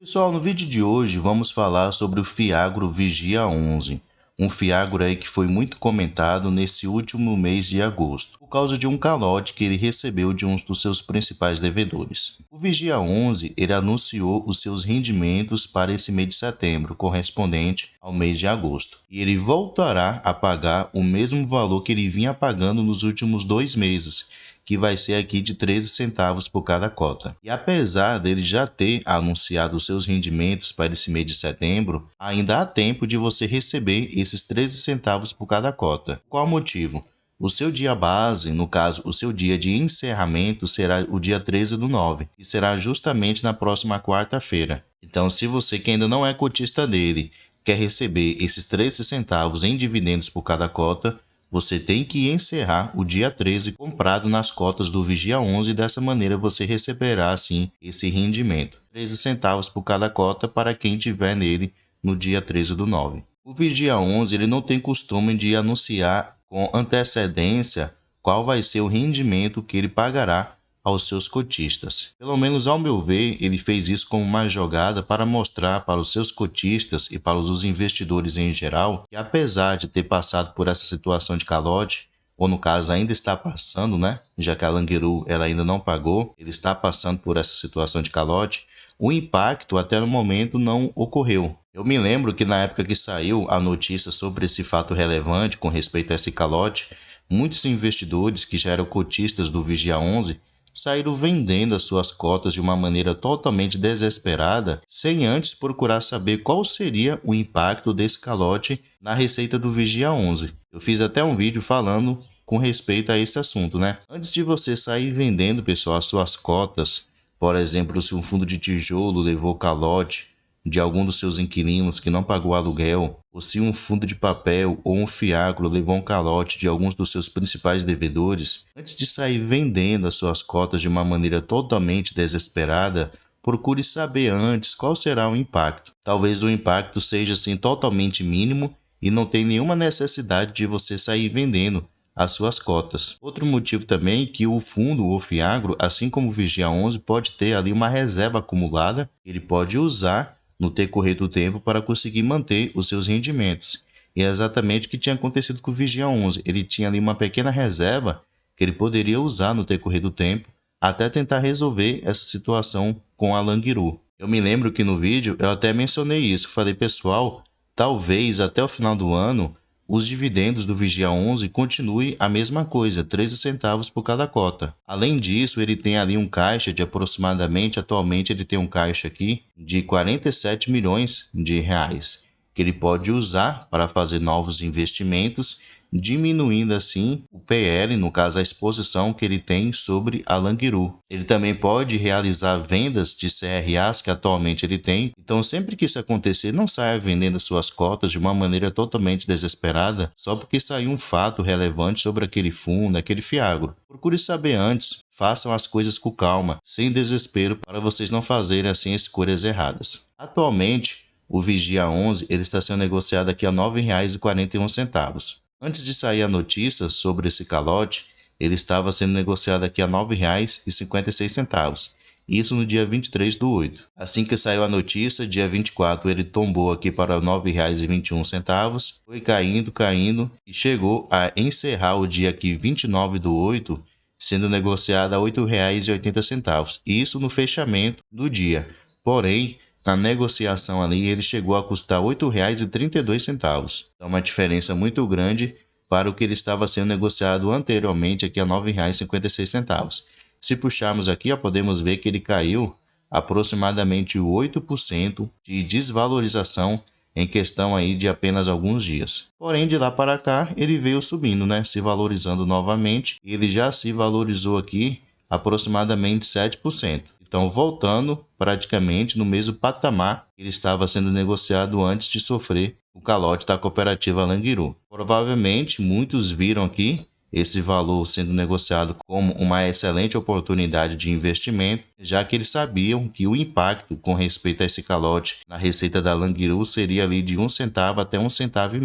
Pessoal, no vídeo de hoje vamos falar sobre o Fiagro Vigia 11, um Fiagro aí que foi muito comentado nesse último mês de agosto, por causa de um calote que ele recebeu de um dos seus principais devedores. O Vigia 11, ele anunciou os seus rendimentos para esse mês de setembro, correspondente ao mês de agosto, e ele voltará a pagar o mesmo valor que ele vinha pagando nos últimos 2 meses, que vai ser aqui de 13 centavos por cada cota. E apesar dele já ter anunciado os seus rendimentos para esse mês de setembro, ainda há tempo de você receber esses 13 centavos por cada cota. Qual o motivo? O seu dia base, no caso, o seu dia de encerramento será o dia 13/9, e será justamente na próxima quarta-feira. Então, se você que ainda não é cotista dele, quer receber esses 13 centavos em dividendos por cada cota, você tem que encerrar o dia 13 comprado nas cotas do Vigia 11 e dessa maneira você receberá assim esse rendimento. 13 centavos por cada cota para quem tiver nele no dia 13/9. O Vigia 11 ele não tem costume de anunciar com antecedência qual vai ser o rendimento que ele pagará aos seus cotistas. Pelo menos ao meu ver, ele fez isso como uma jogada para mostrar para os seus cotistas e para os investidores em geral que, apesar de ter passado por essa situação de calote, ou no caso ainda está passando, né? Já que a Languiru ela ainda não pagou, ele está passando por essa situação de calote, o impacto até no momento não ocorreu. Eu me lembro que na época que saiu a notícia sobre esse fato relevante com respeito a esse calote, muitos investidores que já eram cotistas do Vigia 11 saíram vendendo as suas cotas de uma maneira totalmente desesperada, sem antes procurar saber qual seria o impacto desse calote na receita do Vigia 11. Eu fiz até um vídeo falando com respeito a esse assunto, né? Antes de você sair vendendo, pessoal, as suas cotas, por exemplo, se um fundo de tijolo levou calote de algum dos seus inquilinos que não pagou aluguel, ou se um fundo de papel ou um fiagro levou um calote de alguns dos seus principais devedores, antes de sair vendendo as suas cotas de uma maneira totalmente desesperada, procure saber antes qual será o impacto. Talvez o impacto seja assim totalmente mínimo e não tem nenhuma necessidade de você sair vendendo as suas cotas. Outro motivo também é que o fundo ou fiagro, assim como o Vigia 11, pode ter ali uma reserva acumulada, ele pode usar no decorrer do tempo para conseguir manter os seus rendimentos. E é exatamente o que tinha acontecido com o Vigia 11. Ele tinha ali uma pequena reserva que ele poderia usar no decorrer do tempo até tentar resolver essa situação com a Languiru. Eu me lembro que no vídeo eu até mencionei isso. Falei, pessoal, talvez até o final do ano os dividendos do Vigia 11 continuem a mesma coisa, 13 centavos por cada cota. Além disso, ele tem ali um caixa de aproximadamente, atualmente ele tem um caixa aqui de 47 milhões de reais, que ele pode usar para fazer novos investimentos, diminuindo assim o PL, no caso a exposição que ele tem sobre a Languiru. Ele também pode realizar vendas de CRAs que atualmente ele tem. Então, sempre que isso acontecer, não saia vendendo suas cotas de uma maneira totalmente desesperada, só porque saiu um fato relevante sobre aquele fundo, aquele fiagro. Procure saber antes, façam as coisas com calma, sem desespero, para vocês não fazerem assim escolhas erradas. Atualmente, o Vigia 11 ele está sendo negociado aqui a R$ 9,41. Antes de sair a notícia sobre esse calote, ele estava sendo negociado aqui a R$ 9,56. Isso no dia 23/8. Assim que saiu a notícia, dia 24 ele tombou aqui para R$ 9,21, foi caindo e chegou a encerrar o dia aqui 29/8 sendo negociado a R$ 8,80. Isso no fechamento do dia. Porém, na negociação ali, ele chegou a custar R$ 8,32. Então, uma diferença muito grande para o que ele estava sendo negociado anteriormente aqui a R$ 9,56. Se puxarmos aqui, podemos ver que ele caiu aproximadamente 8% de desvalorização em questão aí de apenas alguns dias. Porém, de lá para cá, ele veio subindo, né? Se valorizando novamente. Ele já se valorizou aqui aproximadamente 7%. Então, voltando praticamente no mesmo patamar que ele estava sendo negociado antes de sofrer o calote da cooperativa Languiru. Provavelmente, muitos viram aqui esse valor sendo negociado como uma excelente oportunidade de investimento, já que eles sabiam que o impacto com respeito a esse calote na receita da Languiru seria ali de 1 centavo até 1,5 centavos.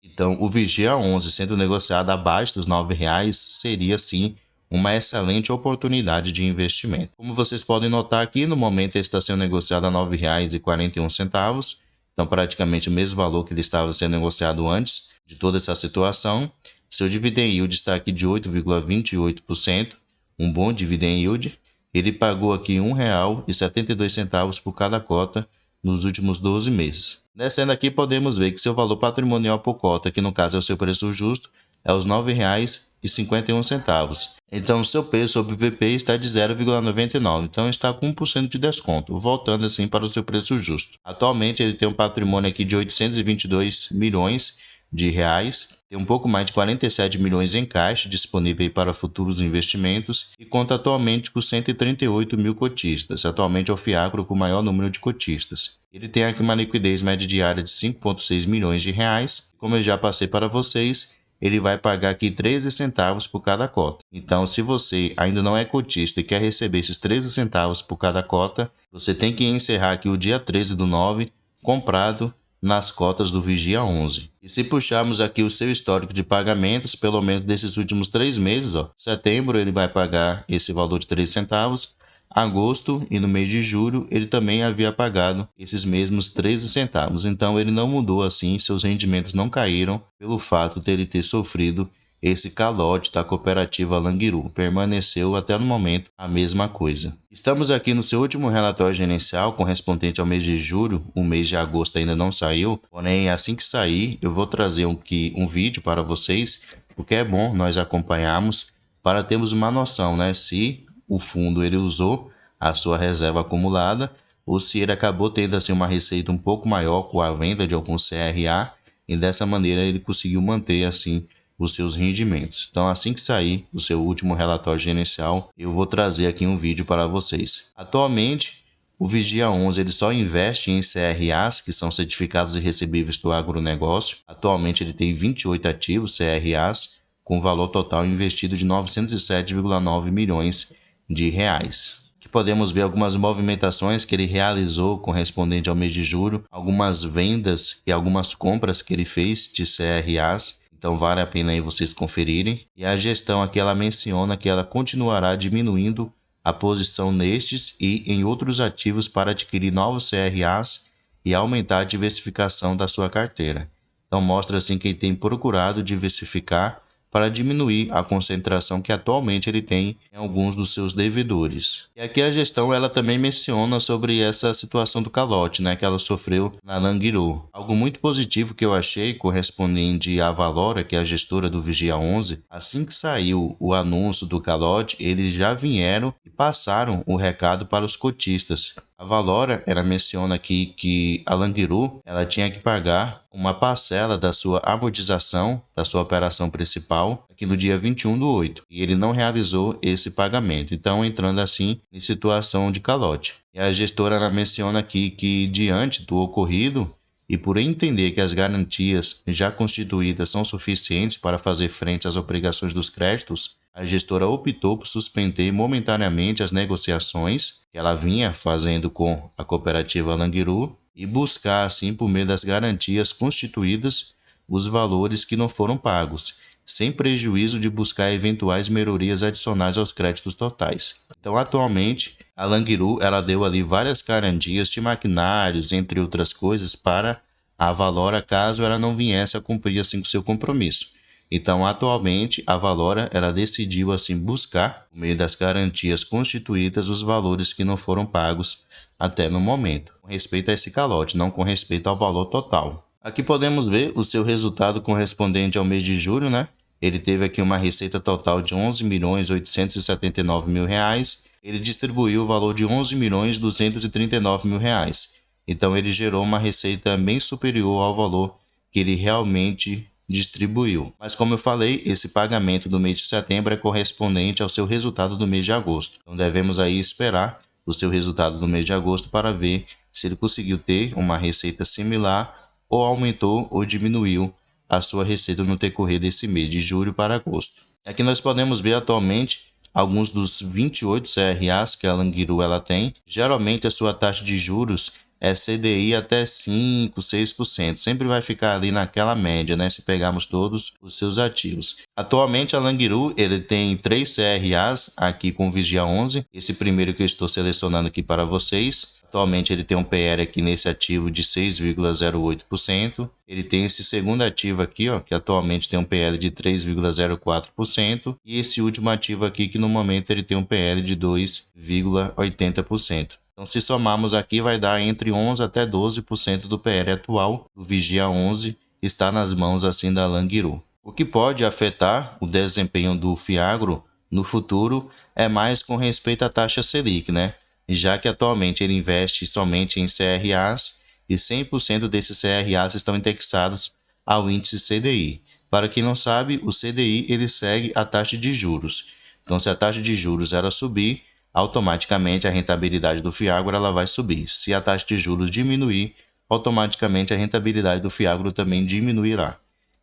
Então, o Vigia 11 sendo negociado abaixo dos R$ 9 seria sim uma excelente oportunidade de investimento. Como vocês podem notar aqui, no momento ele está sendo negociado a R$ 9,41, então praticamente o mesmo valor que ele estava sendo negociado antes de toda essa situação. Seu dividend yield está aqui de 8,28%, um bom dividend yield. Ele pagou aqui R$ 1,72 por cada cota nos últimos 12 meses. Descendo aqui, podemos ver que seu valor patrimonial por cota, que no caso é o seu preço justo, é os R$ 9,51. Então, seu preço sobre VP está de 0,99, então está com 1% de desconto, voltando assim para o seu preço justo. Atualmente, ele tem um patrimônio aqui de 822 milhões de reais, tem um pouco mais de 47 milhões em caixa disponível para futuros investimentos e conta atualmente com 138 mil cotistas. Atualmente é o Fiagro com o maior número de cotistas. Ele tem aqui uma liquidez média diária de 5,6 milhões de reais. Como eu já passei para vocês, ele vai pagar aqui 13 centavos por cada cota. Então, se você ainda não é cotista e quer receber esses 13 centavos por cada cota, você tem que encerrar aqui o dia 13/9 comprado nas cotas do Vigia 11. E se puxarmos aqui o seu histórico de pagamentos, pelo menos desses últimos 3 meses, setembro ele vai pagar esse valor de 3 centavos, agosto e no mês de julho ele também havia pagado esses mesmos 13 centavos. Então ele não mudou assim, seus rendimentos não caíram pelo fato de ele ter sofrido esse calote da cooperativa Languiru. Permaneceu até no momento a mesma coisa. Estamos aqui no seu último relatório gerencial correspondente ao mês de julho. O mês de agosto ainda não saiu, porém assim que sair eu vou trazer um vídeo para vocês, porque é bom nós acompanharmos para termos uma noção, né, se o fundo ele usou a sua reserva acumulada ou se ele acabou tendo assim uma receita um pouco maior com a venda de algum CRA e dessa maneira ele conseguiu manter assim os seus rendimentos. Então, assim que sair o seu último relatório gerencial, eu vou trazer aqui um vídeo para vocês. Atualmente, o Vigia 11 ele só investe em CRAs, que são certificados e recebíveis do agronegócio. Atualmente, ele tem 28 ativos CRAs, com valor total investido de 907,9 milhões de reais. Aqui podemos ver algumas movimentações que ele realizou correspondente ao mês de julho, algumas vendas e algumas compras que ele fez de CRAs. Então vale a pena aí vocês conferirem. E a gestão aqui ela menciona que ela continuará diminuindo a posição nestes e em outros ativos para adquirir novos CRAs e aumentar a diversificação da sua carteira. Então mostra assim que ele tem procurado diversificar para diminuir a concentração que atualmente ele tem em alguns dos seus devedores. E aqui a gestão ela também menciona sobre essa situação do calote, né, que ela sofreu na Languiru. Algo muito positivo que eu achei correspondente à Valora, que é a gestora do Vigia 11, assim que saiu o anúncio do calote, eles já vieram e passaram o recado para os cotistas. A Valora, ela menciona aqui que a Languiru, ela tinha que pagar uma parcela da sua amortização, da sua operação principal, aqui no dia 21/8, e ele não realizou esse pagamento, então entrando assim em situação de calote. E a gestora ela menciona aqui que diante do ocorrido, e por entender que as garantias já constituídas são suficientes para fazer frente às obrigações dos créditos, a gestora optou por suspender momentaneamente as negociações que ela vinha fazendo com a cooperativa Languiru e buscar, assim, por meio das garantias constituídas, os valores que não foram pagos, sem prejuízo de buscar eventuais melhorias adicionais aos créditos totais. Então, atualmente, a Languiru ela deu ali várias garantias de maquinários, entre outras coisas, para a Valora caso ela não viesse a cumprir assim com seu compromisso. Então, atualmente, a Valora ela decidiu assim buscar, por meio das garantias constituídas, os valores que não foram pagos até no momento, com respeito a esse calote, não com respeito ao valor total. Aqui podemos ver o seu resultado correspondente ao mês de julho, né? Ele teve aqui uma receita total de R$ 11.879.000. Ele distribuiu o valor de R$ 11.239.000. Então, ele gerou uma receita bem superior ao valor que ele realmente distribuiu. Mas como eu falei, esse pagamento do mês de setembro é correspondente ao seu resultado do mês de agosto. Então, devemos aí esperar o seu resultado do mês de agosto para ver se ele conseguiu ter uma receita similar ou aumentou ou diminuiu a sua receita no decorrer desse mês de julho para agosto. Aqui nós podemos ver atualmente alguns dos 28 CRAs que a Languiru ela tem. Geralmente a sua taxa de juros é CDI até 5, 6%. Sempre vai ficar ali naquela média, né? Se pegarmos todos os seus ativos. Atualmente a Languiru, ele tem 3 CRAs aqui com Vigia 11. Esse primeiro que eu estou selecionando aqui para vocês. Atualmente ele tem um PL aqui nesse ativo de 6,08%. Ele tem esse segundo ativo aqui, ó, que atualmente tem um PL de 3,04%. E esse último ativo aqui que no momento ele tem um PL de 2,80%. Então, se somarmos aqui, vai dar entre 11% até 12% do PL atual do Vigia 11 está nas mãos assim da Languiru. O que pode afetar o desempenho do Fiagro no futuro é mais com respeito à taxa Selic, né? Já que atualmente ele investe somente em CRAs e 100% desses CRAs estão indexados ao índice CDI. Para quem não sabe, o CDI ele segue a taxa de juros. Então, se a taxa de juros ela subir, automaticamente a rentabilidade do Fiagro ela vai subir. Se a taxa de juros diminuir, automaticamente a rentabilidade do Fiagro também diminuirá.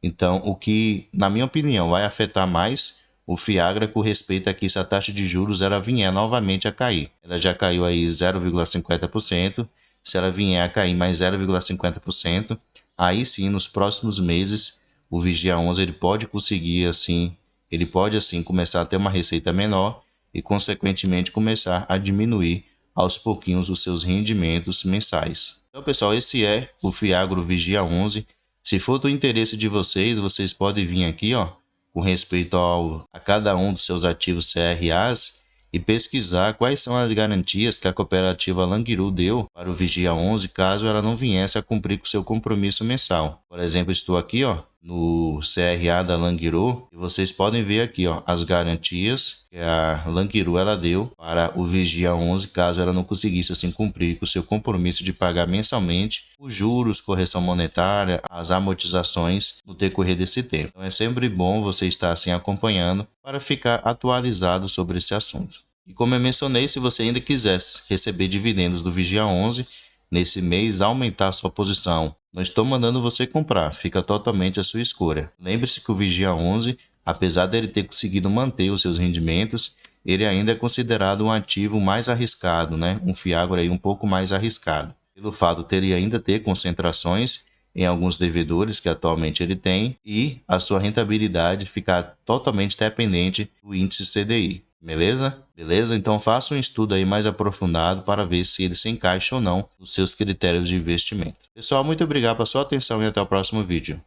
Então, o que, na minha opinião, vai afetar mais o Fiagro com respeito a que se a taxa de juros ela vier novamente a cair. Ela já caiu aí 0,50%. Se ela vier a cair mais 0,50%, aí sim, nos próximos meses, o Vigia 11 ele pode conseguir assim, ele pode assim começar a ter uma receita menor e, consequentemente, começar a diminuir aos pouquinhos os seus rendimentos mensais. Então, pessoal, esse é o Fiagro Vigia 11. Se for do interesse de vocês, vocês podem vir aqui, ó, com respeito a cada um dos seus ativos CRAs e pesquisar quais são as garantias que a cooperativa Languiru deu para o Vigia 11 caso ela não viesse a cumprir com seu compromisso mensal. Por exemplo, estou aqui, ó, no CRA da Languiru e vocês podem ver aqui, ó, as garantias que a Languiru ela deu para o Vigia 11 caso ela não conseguisse assim cumprir com o seu compromisso de pagar mensalmente os juros, correção monetária, as amortizações no decorrer desse tempo. Então é sempre bom você estar assim acompanhando para ficar atualizado sobre esse assunto. E como eu mencionei, se você ainda quisesse receber dividendos do Vigia 11 nesse mês, aumentar sua posição, não estou mandando você comprar, fica totalmente a sua escolha. Lembre-se que o Vigia 11, apesar dele ter conseguido manter os seus rendimentos, ele ainda é considerado um ativo mais arriscado, né? Um Fiagro aí um pouco mais arriscado, pelo fato de ele ainda ter concentrações em alguns devedores que atualmente ele tem e a sua rentabilidade ficar totalmente dependente do índice CDI. Beleza? Beleza? Então faça um estudo aí mais aprofundado para ver se ele se encaixa ou não nos seus critérios de investimento. Pessoal, muito obrigado pela sua atenção e até o próximo vídeo.